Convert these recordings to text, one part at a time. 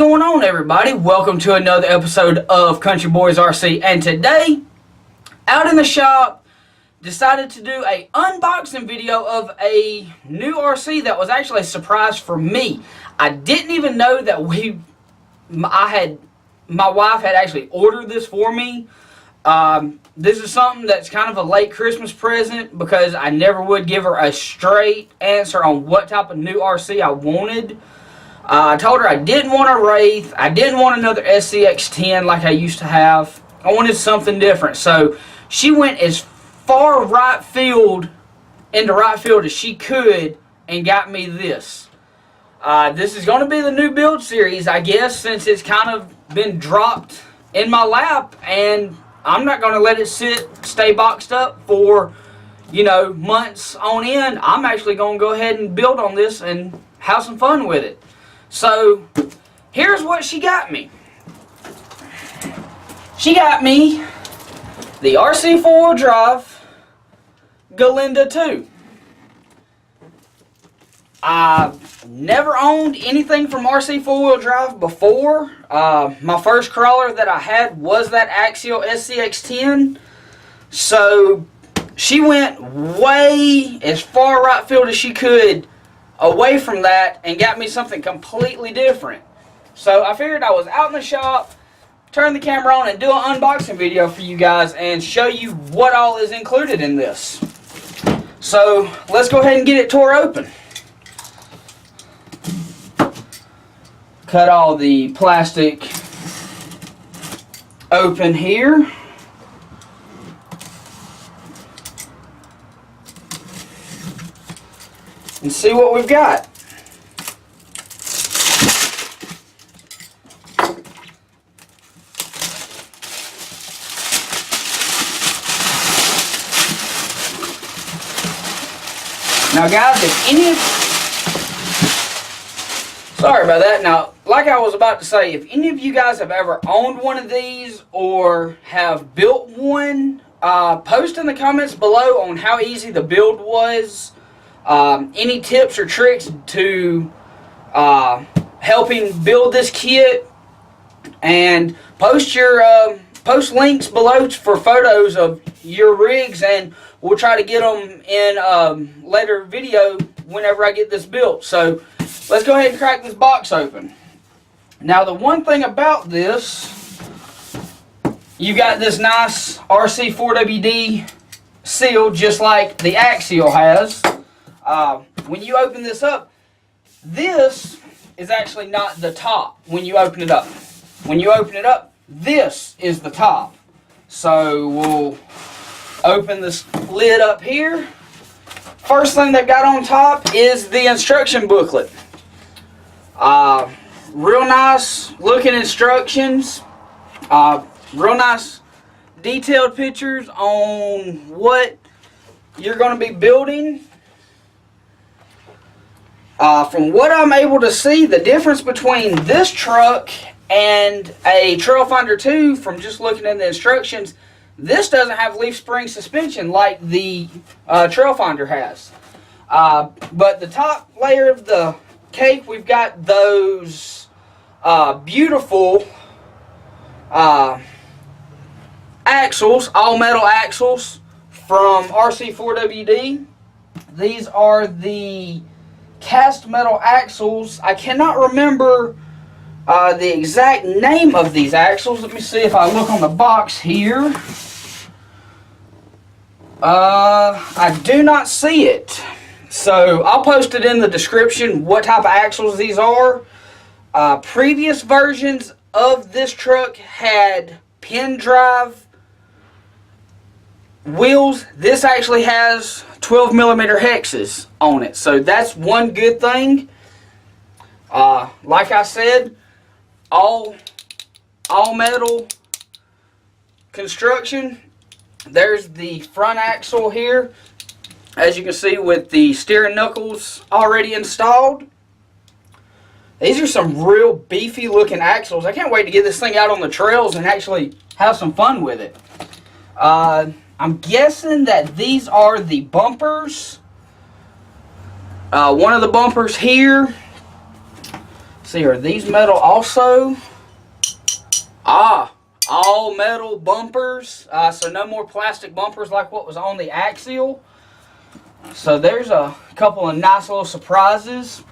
going on, everybody? Welcome to another episode of Country Boys RC, and today, out in the shop, decided to do a unboxing video of a new RC that was actually a surprise for me. I didn't even know that my wife had actually ordered this for me. This is something that's kind of a late Christmas present because I never would give her a straight answer on what type of new RC I wanted. I told her I didn't want a Wraith. I didn't want another SCX-10 like I used to have. I wanted something different. So she went as far into right field as she could and got me this. This is going to be the new build series, I guess, since it's kind of been dropped in my lap, and I'm not going to let it stay boxed up for, months on end. I'm actually going to go ahead and build on this and have some fun with it. So, here's what she got me. She got me the RC4wd Gelande 2. I've never owned anything from RC4wd before. My first crawler that I had was that Axial SCX-10. So, she went way as far right field as she could away from that and got me something completely different. So I figured I was out in the shop, turn the camera on and do an unboxing video for you guys and show you what all is included in this. So let's go ahead and get it tore open. Cut all the plastic open here. And see what we've got. Now guys, sorry about that. Now, like I was about to say, if any of you guys have ever owned one of these or have built one, post in the comments below on how easy the build was. Any tips or tricks to helping build this kit, and post links below for photos of your rigs, and we'll try to get them in later video whenever I get this built. So let's go ahead and crack this box open. Now the one thing about this, you got this nice RC4wd seal just like the Axial has. When you open this up, this is actually not the top when you open it up. When you open it up, this is the top. So we'll open this lid up here. First thing they've got on top is the instruction booklet. Real nice looking instructions. Real nice detailed pictures on what you're going to be building. From what I'm able to see, the difference between this truck and a Trailfinder 2, from just looking at the instructions, this doesn't have leaf spring suspension like the Trailfinder has. But the top layer of the cake, we've got those beautiful axles, all metal axles from RC4wd. These are the cast metal axles. I cannot remember the exact name of these axles. Let me see if I look on the box here. I do not see it. So I'll post it in the description what type of axles these are. Previous versions of this truck had pin drive wheels. This actually has 12mm hexes on it, so that's one good thing. Like I said, all metal construction. There's the front axle here, as you can see, with the steering knuckles already installed. These are some real beefy looking axles. I can't wait to get this thing out on the trails and actually have some fun with it. I'm guessing that these are the bumpers. One of the bumpers here see, are these metal also? All metal bumpers. So no more plastic bumpers like what was on the axial. So there's a couple of nice little surprises.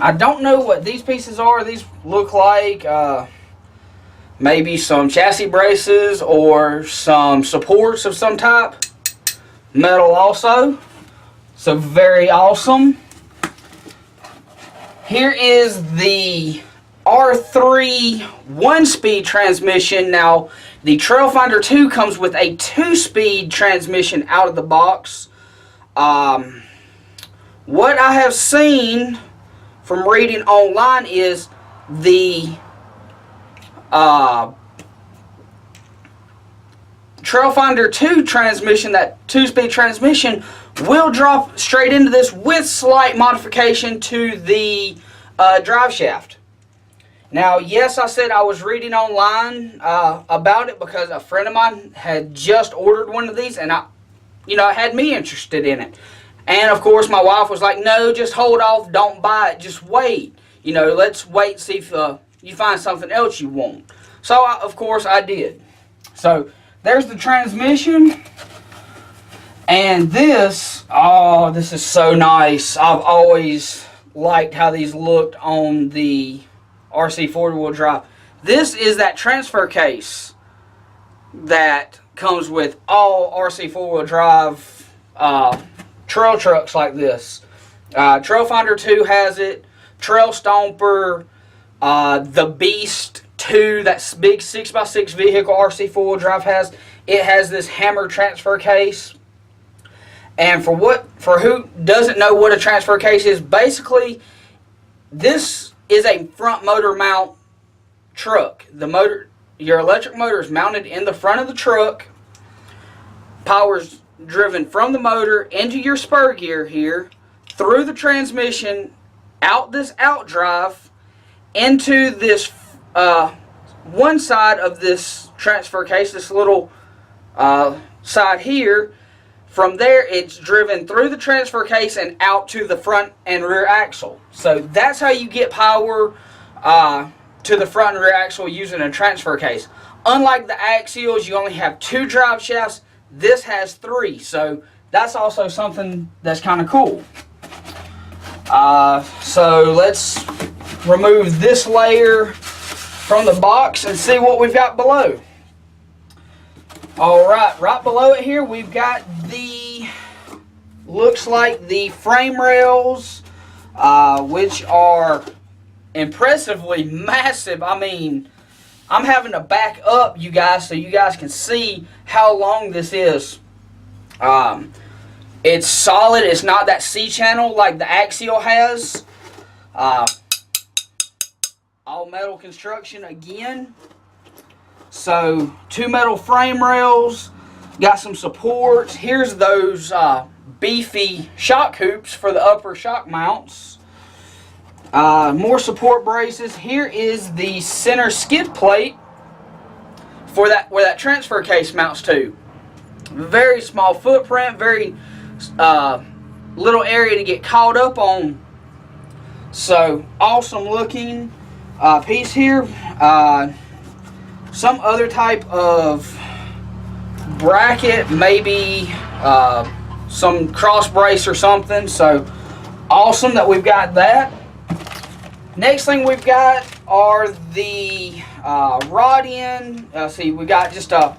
I don't know what these pieces are. These look like maybe some chassis braces or some supports of some type. Metal also. So very awesome. Here is the R3 1-speed transmission. Now, the Trailfinder 2 comes with a 2-speed transmission out of the box. What I have seen from reading online is the Trailfinder 2 transmission, that 2-speed transmission, will drop straight into this with slight modification to the drive shaft. Now, yes, I said I was reading online about it because a friend of mine had just ordered one of these, and it had me interested in it. And of course, my wife was like, "No, just hold off, don't buy it, just wait. Let's wait and see if you find something else you want." So, of course, I did. So, there's the transmission. And this is so nice. I've always liked how these looked on the RC four-wheel drive. This is that transfer case that comes with all RC four-wheel drive trail trucks like this. Trailfinder 2 has it. Trail Stomper, the Beast 2, that big 6x6 vehicle RC four-wheel drive has. It has this hammer transfer case. And for who doesn't know what a transfer case is, basically, this is a front motor mount truck. Your electric motor is mounted in the front of the truck. Power's driven from the motor into your spur gear here, through the transmission, out this outdrive, into this one side of this transfer case, this little side here. From there, it's driven through the transfer case and out to the front and rear axle. So that's how you get power to the front and rear axle using a transfer case. Unlike the axials, you only have 2 drive shafts. This has 3. So that's also something that's kind of cool. So let's remove this layer from the box and see what we've got below. Alright, right below it here we've got looks like the frame rails, which are impressively massive. I mean, I'm having to back up, you guys, so you guys can see how long this is. It's solid. It's not that C-channel like the axial has. All metal construction again. So 2 metal frame rails, got some supports. Here's those beefy shock hoops for the upper shock mounts. More support braces. Here is the center skid plate for where that transfer case mounts to. Very small footprint, very little area to get caught up on. So awesome looking piece here. Some other type of bracket, maybe some cross brace or something. So awesome that we've got that. Next thing we've got are the rod end. See, we got just a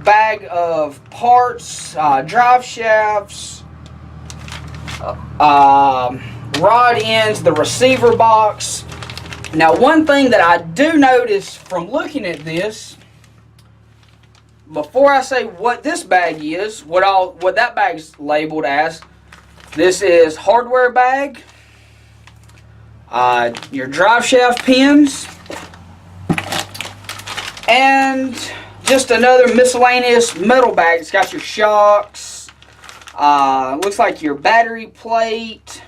bag of parts, drive shafts, rod ends, the receiver box. Now, one thing that I do notice from looking at this, before I say what this bag is, what that bag's labeled as, this is hardware bag, your drive shaft pins, and just another miscellaneous metal bag. It's got your shocks, looks like your battery plate,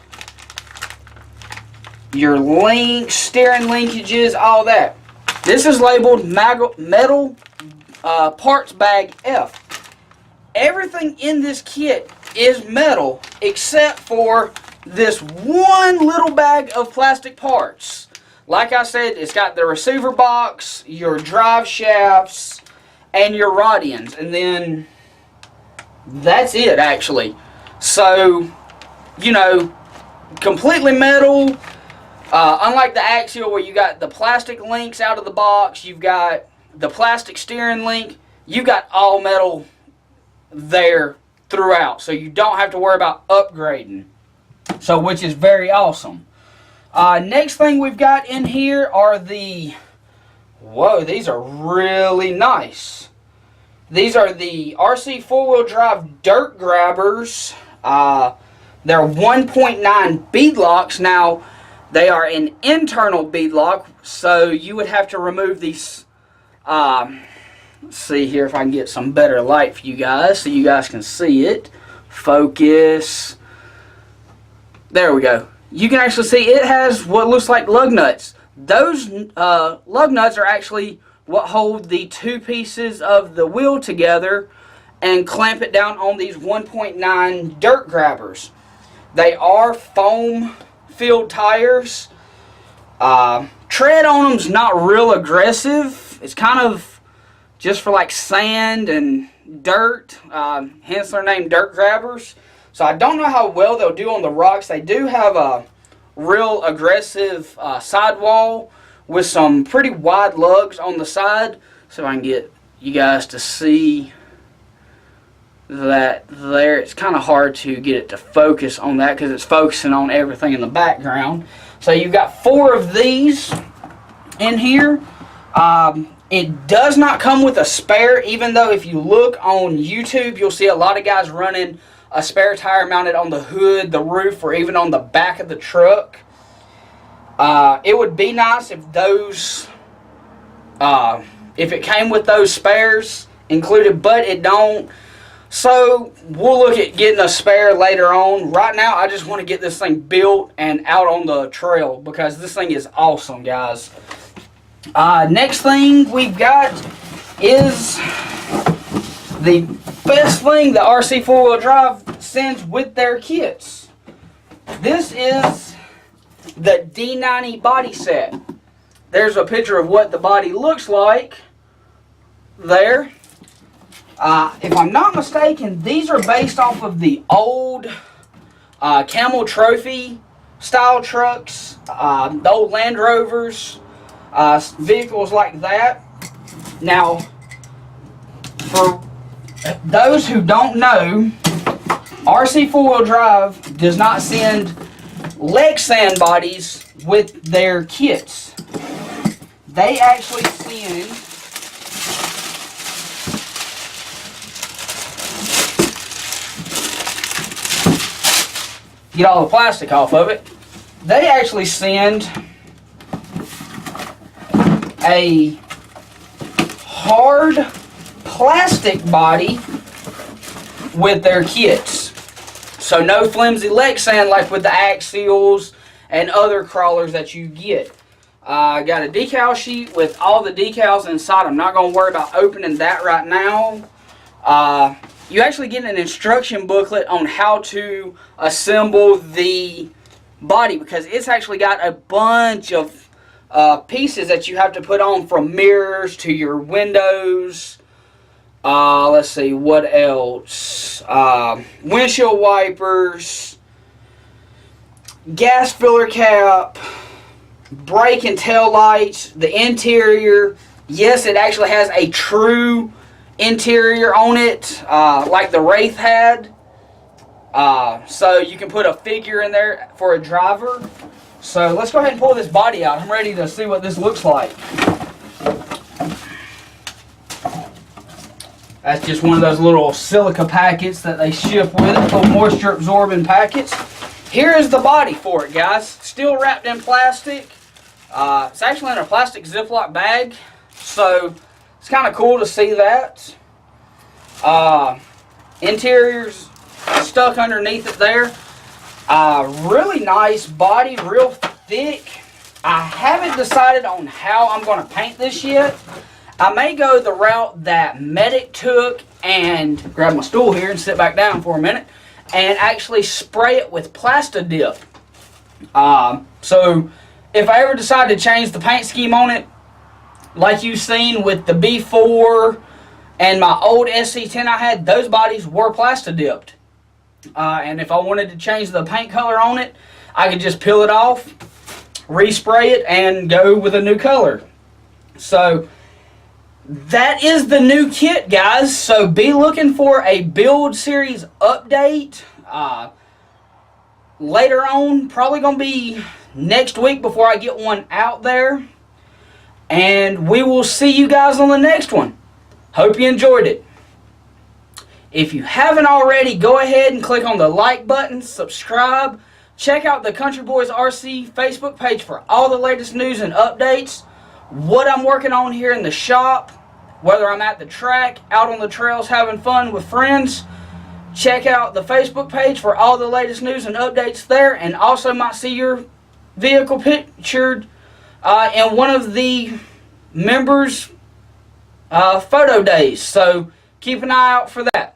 your links, steering linkages, all that. This is labeled metal parts bag F. Everything in this kit is metal except for this one little bag of plastic parts. like I said, it's got the receiver box, your drive shafts, and your rod ends. And then that's it, actually. So, you know, completely metal. Unlike the axial where you got the plastic links out of the box, you've got the plastic steering link, you got all metal there throughout. So you don't have to worry about upgrading. So, which is very awesome. Next thing we've got in here are the, whoa, these are really nice. These are the RC four-wheel drive dirt grabbers. They're 1.9 bead locks. Now, they are an internal bead lock, so you would have to remove these. Let's see here if I can get some better light for you guys so you guys can see it. Focus. There we go. You can actually see it has what looks like lug nuts. Those lug nuts are actually what hold the two pieces of the wheel together and clamp it down on these 1.9 dirt grabbers. They are foam filled tires. Tread on them's not real aggressive. It's kind of just for like sand and dirt, hence their name, dirt grabbers. So I don't know how well they'll do on the rocks. They do have a real aggressive sidewall with some pretty wide lugs on the side. So I can get you guys to see that there. It's kind of hard to get it to focus on that because it's focusing on everything in the background. So you've got 4 of these in here. It does not come with a spare, even though if you look on YouTube, you'll see a lot of guys running a spare tire mounted on the hood, the roof, or even on the back of the truck. It would be nice if those, if it came with those spares included, but it don't. So we'll look at getting a spare later on. Right now, I just want to get this thing built and out on the trail because this thing is awesome, guys. Next thing we've got is the best thing the RC four-wheel drive sends with their kits. This is the D90 body set. There's a picture of what the body looks like there. If I'm not mistaken, these are based off of the old Camel Trophy style trucks, the old Land Rovers, vehicles like that. Now, for those who don't know, RC four-wheel drive does not send leg sand bodies with their kits. They actually send get all the plastic off of it. They actually send a hard plastic body with their kits. So no flimsy leg sand like with the axials and other crawlers that you get. I got a decal sheet with all the decals inside. I'm not going to worry about opening that right now. You actually get an instruction booklet on how to assemble the body because it's actually got a bunch of pieces that you have to put on, from mirrors to your windows. Let's see, what else? Windshield wipers, gas filler cap, brake and tail lights, the interior. Yes, it actually has a true interior on it, like the Wraith had. So you can put a figure in there for a driver. So let's go ahead and pull this body out. I'm ready to see what this looks like. That's just one of those little silica packets that they ship with it, little moisture absorbing packets. Here is the body for it, guys. Still wrapped in plastic. It's actually in a plastic Ziploc bag, so it's kind of cool to see that. Interior's stuck underneath it there. Really nice body, real thick. I haven't decided on how I'm going to paint this yet. I may go the route that Medic took and grab my stool here and sit back down for a minute and actually spray it with Plastidip. So if I ever decide to change the paint scheme on it, like you've seen with the B4 and my old SC10 I had, those bodies were plasti dipped. And if I wanted to change the paint color on it, I could just peel it off, respray it, and go with a new color. So that is the new kit, guys. So be looking for a build series update later on. Probably going to be next week before I get one out there. And we will see you guys on the next one. Hope you enjoyed it. If you haven't already, go ahead and click on the like button, subscribe. Check out the Country Boys RC Facebook page for all the latest news and updates. What I'm working on here in the shop, whether I'm at the track, out on the trails having fun with friends. Check out the Facebook page for all the latest news and updates there, and also might see your vehicle pictured in one of the members' photo days. So keep an eye out for that.